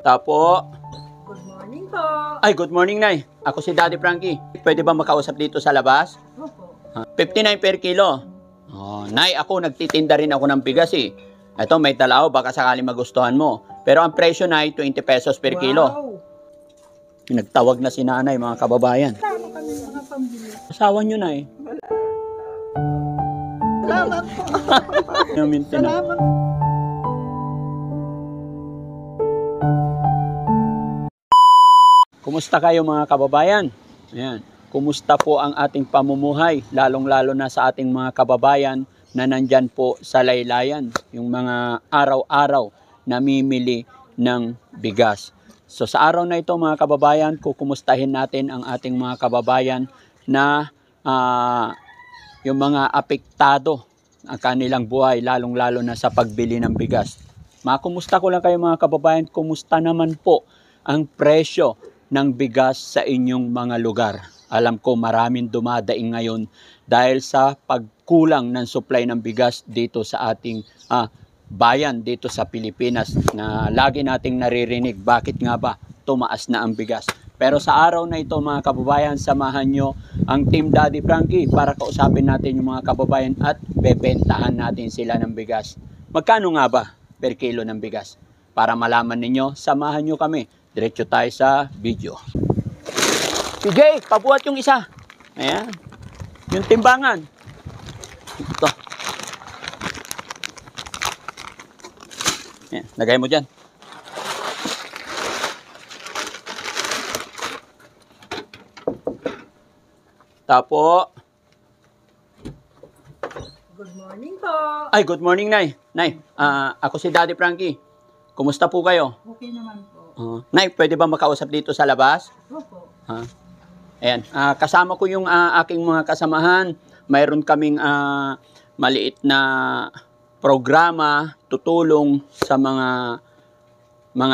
Tapo. Good morning po. Ay, good morning, Nay. Ako si Daddy Frankie. Pwede ba makausap dito sa labas? Opo. 59 per kilo. Oh, Nay, ako nagtitinda rin ako ng bigas eh. Ito, may talao, baka sakali magustuhan mo. Pero ang presyo, Nay, 20 pesos per kilo. Wow. Nagtawag na si Nanay, mga kababayan. Tama kami mga pambili. Asawa nyo, Nay. Salamat po. Salamat. Kumusta kayo mga kababayan? Ayan. Kumusta po ang ating pamumuhay, lalong-lalo na sa ating mga kababayan na nandyan po sa laylayan, yung mga araw-araw namimili ng bigas. So sa araw na ito mga kababayan, kukumustahin natin ang ating mga kababayan na yung mga apektado ang kanilang buhay, lalong-lalo na sa pagbili ng bigas. Makumusta ko lang kayo mga kababayan, kumusta naman po ang presyo ng bigas sa inyong mga lugar. Alam ko maraming dumadaing ngayon dahil sa pagkulang ng supply ng bigas dito sa ating bayan, dito sa Pilipinas, na lagi nating naririnig bakit nga ba tumaas na ang bigas. Pero sa araw na ito mga kababayan, samahan nyo ang Team Daddy Frankie para kausapin natin yung mga kababayan at bebentahan natin sila ng bigas. Magkano nga ba per kilo ng bigas? Para malaman ninyo, samahan nyo kami. Diretso tayo sa video. CJ, pabuhat yung isa. Ayan. Yung timbangan. Ito. Ayan, lagay mo dyan. Tapo. Good morning po. Ay, good morning, Nay. Nay, ako si Daddy Frankie. Kumusta po kayo? Okay naman po. Nay, pwede ba makausap dito sa labas? Opo. Ayan, kasama ko yung aking mga kasamahan. Mayroon kaming maliit na programa, tutulong sa mga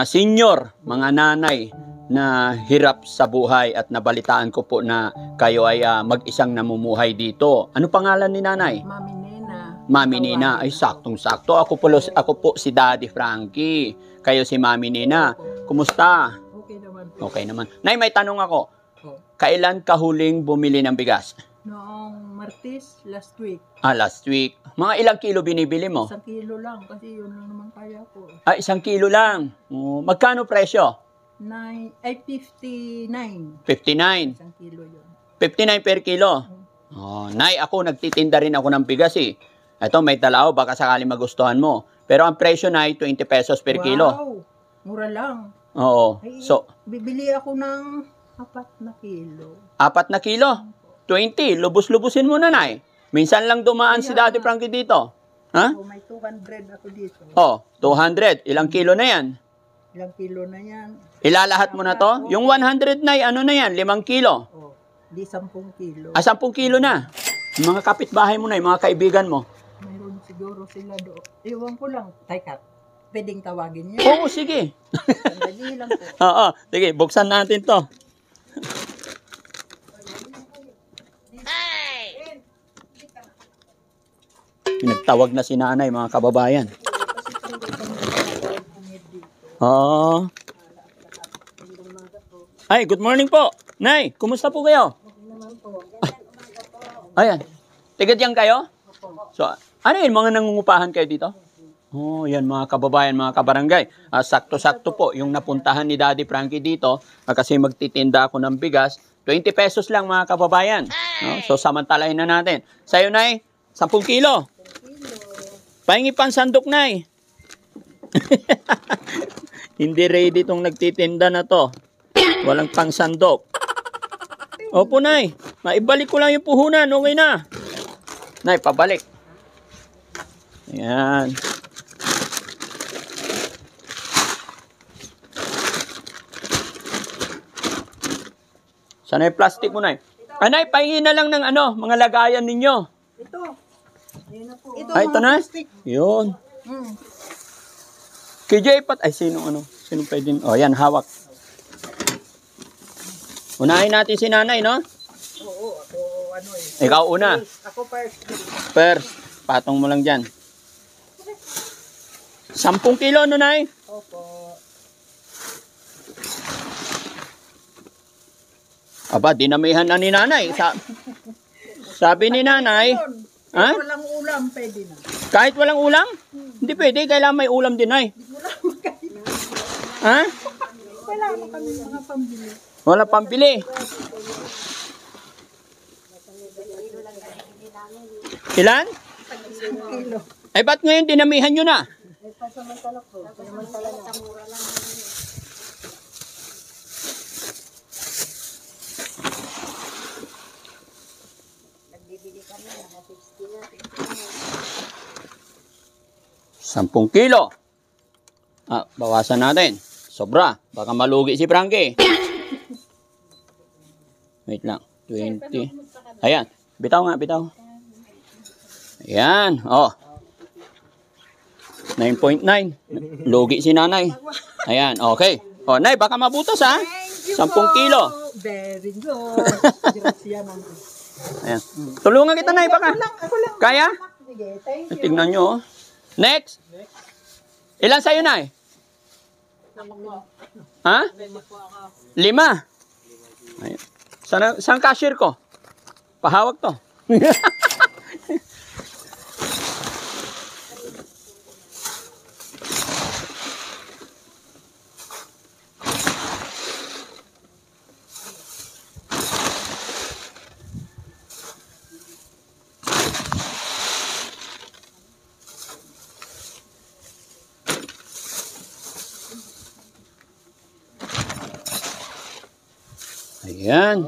senior, mga nanay na hirap sa buhay, at nabalitaan ko po na kayo ay mag-isang namumuhay dito. Ano pangalan ni Nanay? Mami Nena. Mami Nina. Ay, saktong-sakto. Ako po si Daddy Frankie. Kayo si Mami Nina. Kumusta? Okay naman po. Okay naman. Nay, may tanong ako. Oh. Kailan ka huling bumili ng bigas? Noong Martes, last week. Last week. Mga ilang kilo binibili mo? 1 kilo lang kasi yun lang naman kaya ko. 1 kilo lang. Magkano presyo? 59. 59. 1 kilo yun. 59 per kilo. Nay, ako nagtitinda rin ako ng bigas eh. Ito, may talao, baka sakali magustuhan mo. Pero ang presyo, Nay, 20 pesos per kilo. Wow! Mura lang. Oo. Ay, So, bibili ako ng 4 na kilo. 4 na kilo. 20. Lubos-lubusin mo na, Nay. Minsan lang dumaan si Daddy Frankie dito. Ha? Oh, may 200 ako dito. 200. Ilang kilo na yan? Ilang kilo na yan? Ilalahat mo na to? Yung 100 na, ano na yan? 5 kilo. Oh, di 10 kilo. 10 kilo na. Yung mga kapitbahay mo na, yung mga kaibigan mo. Mayroon siguro sila doon. Iwan ko lang. Teka, pwedeng tawagin niya. Oo, sige. Sandali lang po. Oo, sige, buksan natin to. Pinagtawag na si Nanay, mga kababayan. Oo. Ay, good morning po. Nay, kumusta po kayo? Ayan. Tigadyan kayo? So, ano yun, mga nangungupahan kayo dito? Yan mga kababayan, mga kabarangay. Sakto-sakto po yung napuntahan ni Daddy Frankie dito kasi magtitinda ako ng bigas. 20 pesos lang mga kababayan. So, samantalahin na natin. Sa'yo, Nay, 10 kilo. Pahingi pang sandok, Nay. Hindi ready itong nagtitinda na to. Walang pang sandok. Opo, Nay. Maibalik ko lang yung puhunan. Okay na. Nay, pabalik. Ayan. Sana yung plastic mo, Nay. Nay, pahingi na lang ng mga lagayan ninyo. Ito. Ayun na po. Ito, Ito na? plastic. Yun. KJ pat. Ay, sino pwedeng? Yan, hawak. Unahin natin si Nanay, no? Oo, ako Ikaw una. Ako first. First, patong mo lang dyan. 10 kilo, no, Nay? Opo. Aba, dinamihan na ni nanay. Sabi ni nanay, ha? Walang ulam, pwede na. Kahit walang ulam? Hindi pwede, kailangan may ulam din ay. Ha? Kailangan kami mga pambili. Wala pambili. Ilan? Kilo. Ay, ba't ngayon dinamihan nyo na? Pasamantala po. Pasamantala na. Nagbibili kami na 60 na. 10 kilo. Bawasan natin. Sobra. Baka malugi si Frankie. Wait lang. 20. Ayan. Bitaw nga, bitaw. Ayan. Oh. 9.9. Lugi si nanay. Ayan. Okay. Oh, nay, baka mabutas ha. 10 kilo. Very good. Gracias naman. Ayan. Tulungan kita, nay, baka. Ako lang. Kaya? Sige, thank you. Tignan nyo. Oh. Next. Ilan sa'yo, nay? Ha? 5. Ayan. Saan cashier ko? Pahawak to. Ayan.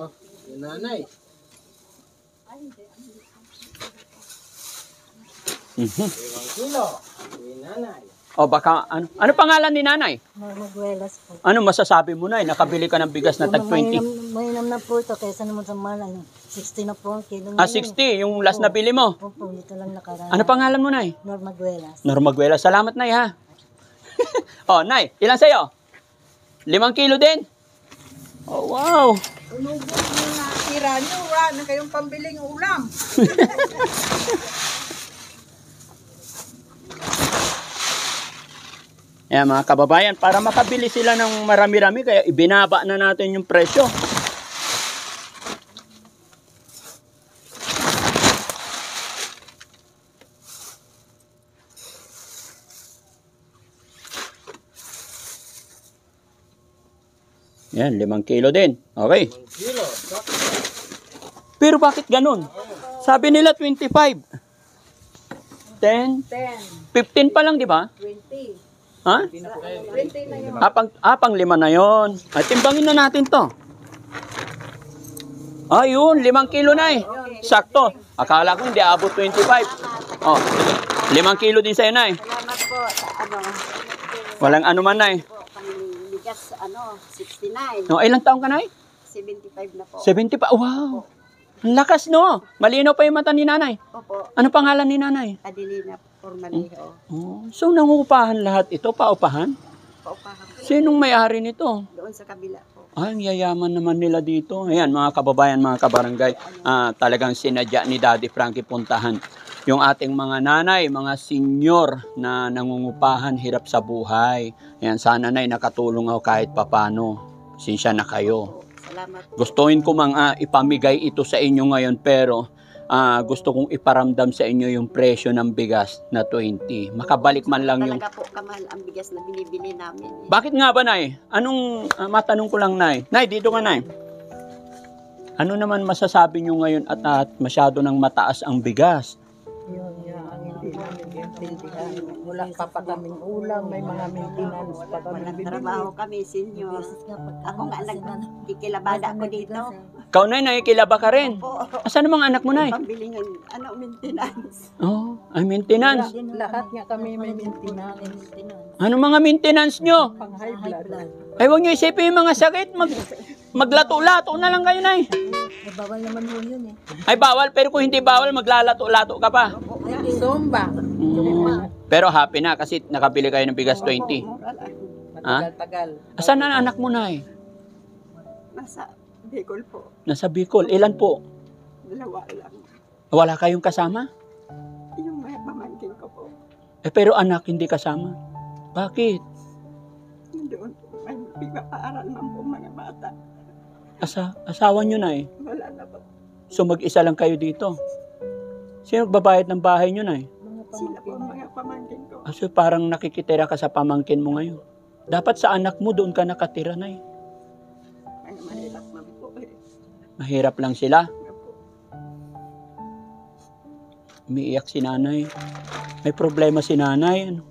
Nanay. Kilo. Nanay. O baka, ano pangalan ni nanay? Magwelas po. Ano masasabi mo, nay? Nakabili ka ng bigas na tag 20. Mainam na po ito kaysa naman sa malay. 60 na po ang kilo. 60, yung last na bili mo. Opo, ito lang nakaraan. Ano pangalan mo, nay? Magwelas. Normaguela. Salamat, nay, ha? Oh, nay, ilan sa'yo? 5 kilo din? Oh, wow. Unubos mo na tira nyo. Wala na kayong pambiling ulam. Ayan, mga kababayan, para makabili sila ng marami-rami, kaya ibinaba na natin yung presyo. Yan, 5 kilo din. Okay. Kilo. Pero bakit ganun? Sabi nila 25. 10, 10, 15 pa lang, di ba? 20. Ha? 20 na yun. Pang 5 na yon. Ay, timbangin na natin to. Ayun, 5 kilo na eh. Sakto. Akala ko hindi abot 25. Oh, 5 kilo din sa'yo na eh. Salamat po sa Walang ano man na eh. pangbigas 69. No, ilang taong ka na eh? 75 na po. 70 pa. Wow. Ang lakas, no? Malinaw pa yung mata ni nanay. Opo, Ano pangalan ni nanay? Adelina Formanejo. Oh, so nangungupahan lahat ito, paupahan? Paupahan po Sinong may-ari nito? doon sa kabila po. Ay, ang yayaman naman nila dito. Ayan, mga kababayan, mga kabarangay, talagang sinadya ni Daddy Frankie puntahan yung ating mga nanay, mga senior na nangungupahan, hirap sa buhay. Ayan, sana nay nakatulong ako kahit papano. Sinsya na kayo. Salamat po. Gustuin ko mang ipamigay ito sa inyo ngayon, pero gusto kong iparamdam sa inyo yung presyo ng bigas na 20. Makabalik man lang yung... Talaga po kamahal ang bigas na binibili namin. Bakit nga ba, Nay? Anong, matanong ko lang, Nay. Nay, dito ka, Nay. Ano naman masasabi nyo ngayon at masyado nang mataas ang bigas? Yun nga ang hindi namin intindihan. Wala pa kaming ulam, may mga maintenance pa kami Walang bibili. trabaho kami, senior. Ako nga nagkikilabada ako dito. Ikaw, Nay, nakikilaba ka rin. Po, Asan ang mga anak mo, Nay? pambili ng maintenance. Oh, ay maintenance. Lahat nga kami may maintenance. Ano mga maintenance nyo? Pang high blood. Ay, huwag nyo isipin yung mga sakit. Maglato-lato na lang kayo, Nay. Bawal naman mo yun eh. Ay, bawal. Pero kung hindi bawal, maglalato-lato ka pa. Zumba. Pero happy na kasi nakabili kayo ng bigas 20. Matagal-tagal. Asan na ang anak mo, Nay? Nasa Bicol po. Nasa Bicol. Ilan po? Dalawa lang. Wala kayong kasama? Yung mga pamangkin ko po. Pero anak, hindi kasama. Bakit? Doon po. May pipapaaral man po mga bata. Asawa nyo na eh. Wala na po. So mag-isa lang kayo dito. Sino nagbabayad ng bahay nyo na eh? Sila po ang mga pamangkin ko. So parang nakikitira ka sa pamangkin mo ngayon. Dapat sa anak mo doon ka nakatira na eh. Ay, mahirap man po eh. Mahirap lang sila. Nga po. Umiiyak si nanay. May problema si nanay. Ano?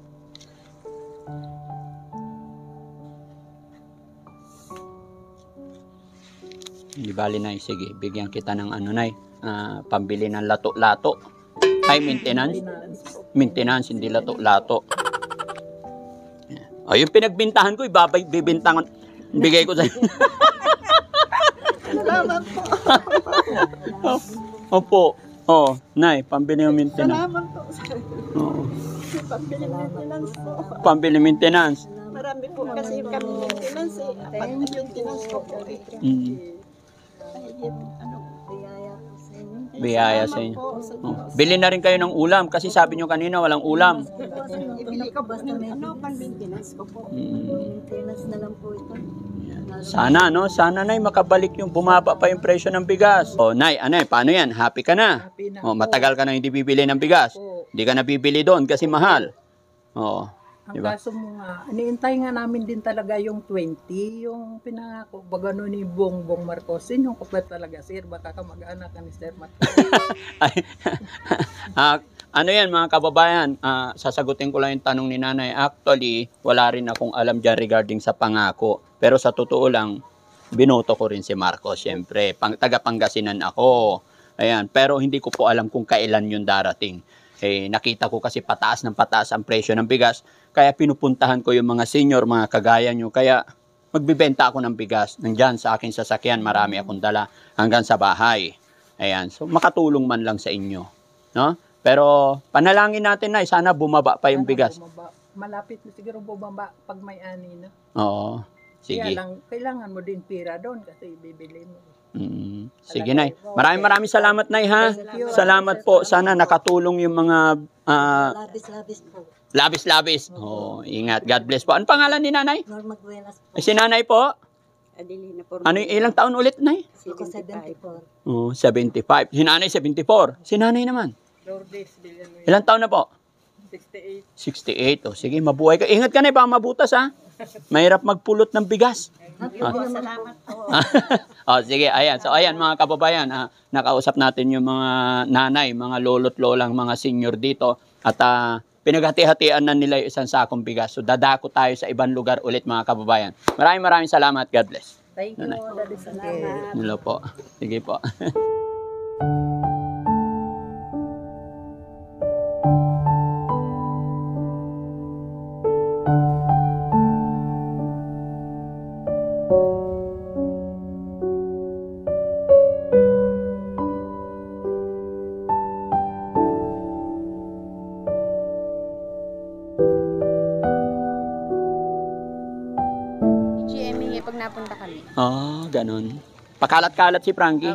Hindi bali nay. Sige, bigyan kita ng ano nay. Pambili ng lato-lato. Ay, maintenance. Maintenance, hindi lato-lato. Ay, yung pinagbintahan ko, bibintangan. Bigay ko sa Salamat po. Opo. Oh, nay, pambili ng maintenance. Salamat po. Oo. Pambili maintenance po. Pambili maintenance. Marami po kasi kami maintenance eh. Pag maintenance ko po eh. Ay, yun, ano, Biyaya sa salamat inyo. po sa Oh. Diyos. Bili na rin kayo ng ulam kasi sabi nyo kanina walang ulam. Ibili ko po ng ano, pang-maintenance ko po. Maintenance na lang po ito. Sana no, sana nay makabalik yung bumaba pa yung presyo ng bigas. Oh, nay, anay, paano yan? Happy ka na? Happy na Oh, po. matagal ka na hindi bibili ng bigas. Po. Hindi ka na bibili doon kasi mahal. Oh, Ang diba? kaso mo nga, iniintay nga namin din talaga yung 20, yung pinangako, baga no ni Bongbong Marcos, yung kapat talaga, sir, baka ka mag-anak ka ni Sir Marcos. Ay, ano yan mga kababayan, sasagutin ko lang yung tanong ni nanay. Actually, wala rin akong alam dyan regarding sa pangako. Pero sa totoo lang, binoto ko rin si Marcos, syempre. Taga Pangasinan ako. Ayan, pero hindi ko po alam kung kailan yun darating. Eh, nakita ko kasi pataas ng pataas ang presyo ng bigas. Kaya pinupuntahan ko yung mga senior, mga kagaya nyo. Kaya magbibenta ako ng bigas. Nandyan sa aking sasakyan, marami akong dala hanggang sa bahay. Ayan, so makatulong man lang sa inyo. No? Pero panalangin natin na, sana bumaba pa yung Sana bigas. bumaba. Malapit na siguro bumaba pag may ani na. Oo, Kaya sige. lang, kailangan mo din pira doon kasi bibili mo. Sige, Nay. Maraming salamat, Nay, ha? Thank you. Salamat po. Sana nakatulong yung mga Labis-labis po. labis-labis. Oh, ingat. God bless po. Ano pangalan ni Nanay? Norma Guenas po. Si Nanay po? Adelina po. Ano ilang taon ulit, Nay? Ako 74. Oh, 75. Si Nanay 74. Si Nanay naman. Lourdes, Villanueva, Ilang taon na po? 68. 68. Oh, sige, mabuhay ka. Ingat ka, Nay, baka mabutas, ha? Mahirap magpulot ng bigas. Salamat po. Oh, sige, ayan. So, ayan mga kababayan, nakausap natin yung mga nanay, mga lolo't lolang, mga senior dito. At pinaghati-hatian na nila yung isang sakong bigas. So, dadako tayo sa ibang lugar ulit mga kababayan. Maraming salamat. God bless. Thank you, Daddy. Salamat. Hello po. Sige po. GMA pag napunta kami. Oh, ganun. Pakalat-kalat si Frankie.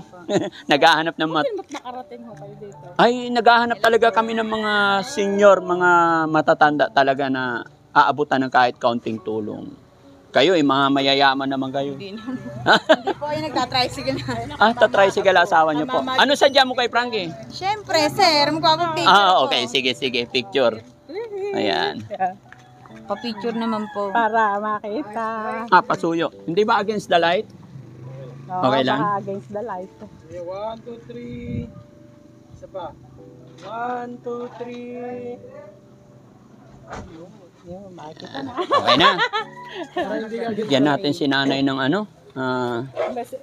Naghahanap ng Ba't nakarating ho kayo dito? Ay, naghahanap talaga kami ng mga senior, mga matatanda talaga na aabutan ng kahit kaunting tulong. Kayo, mga mayayaman naman kayo. Hindi po, ay nagtatricycle na. Tatricycle asawa niyo po. Ano sadya mo kay Frankie? Siyempre, sir, magpapapicture Okay. Sige. Picture. Ayan. Pa-picture naman po. Para makita. Pasuyo. Hindi ba against the light? Okay lang? Against the light. 1, 2, 3. Isa pa. 1, 2, 3. Okay na. Bigyan natin si nanay ng ano.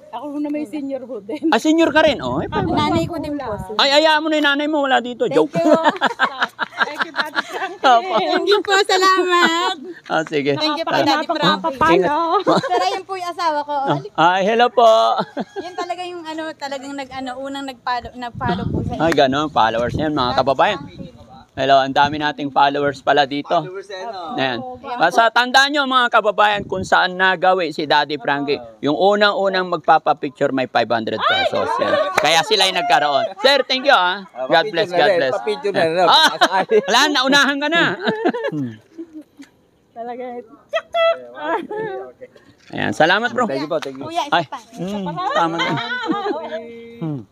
Ako na may senior ho din. Senior ka rin. Oh, Nanay ko din po. ay, ayaan mo na yung nanay mo. Wala dito. Joke. Thank you, Daddy Frank. Thank you po, salamat. Sige. Thank you po, Daddy Frank. Pero yun po yung asawa ko. Hello po. Yan talaga yung talagang unang nag-follow po sa Ay, ganun. Followers yan, mga kababayan. Hello, ang dami nating followers pala dito. Ayan. Basta tandaan nyo mga kababayan kung saan nagawi si Daddy Frankie. Yung unang-unang magpapapicture may 500 pesos. Yan. Kaya sila yung nagkaroon. Sir, thank you God bless, God bless. Papicture na rin. Wala, naunahan ka na. talaga. Okay. Ayan, salamat bro. Thank you po, thank you. Kuya, Ay, isa pa. tama na. 1, 2, 3.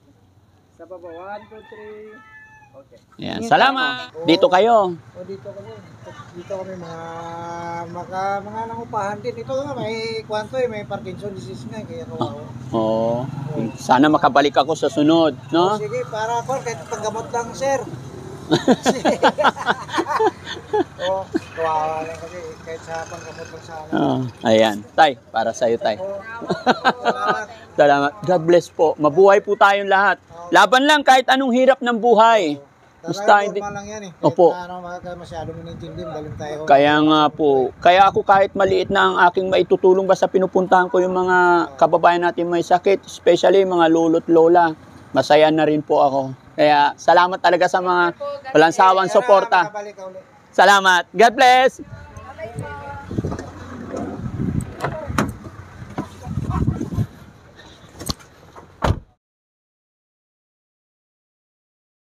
Isa pa ba? 1, 2, 3. Okay. Ayan, salamat. Dito kayo. O dito kami mga nangupahan din. Ito nga may kwanto may Parkinson disease nga kaya kawawa. Oo. Sana makabalik ako sa sunod, no? Sige, para ako kahit panggamot lang, sir. Kawawa lang kasi kahit sa panggamot lang sana. Ayan, tay, para sa iyo, tay. Salamat. Salamat. God bless po. Mabuhay po tayong lahat. Laban lang kahit anong hirap ng buhay. Basta hindi. Normal lang yan eh. Opo. Masyadong inintindi, dalim tayo. Kaya nga po, kaya ako kahit maliit na ang aking maitutulong basta pinupuntahan ko yung mga kababayan natin may sakit, especially mga lolo't lola, masaya na rin po ako. Kaya salamat talaga sa mga walang sawang suporta. Makabalik ka ulit. Salamat. God bless.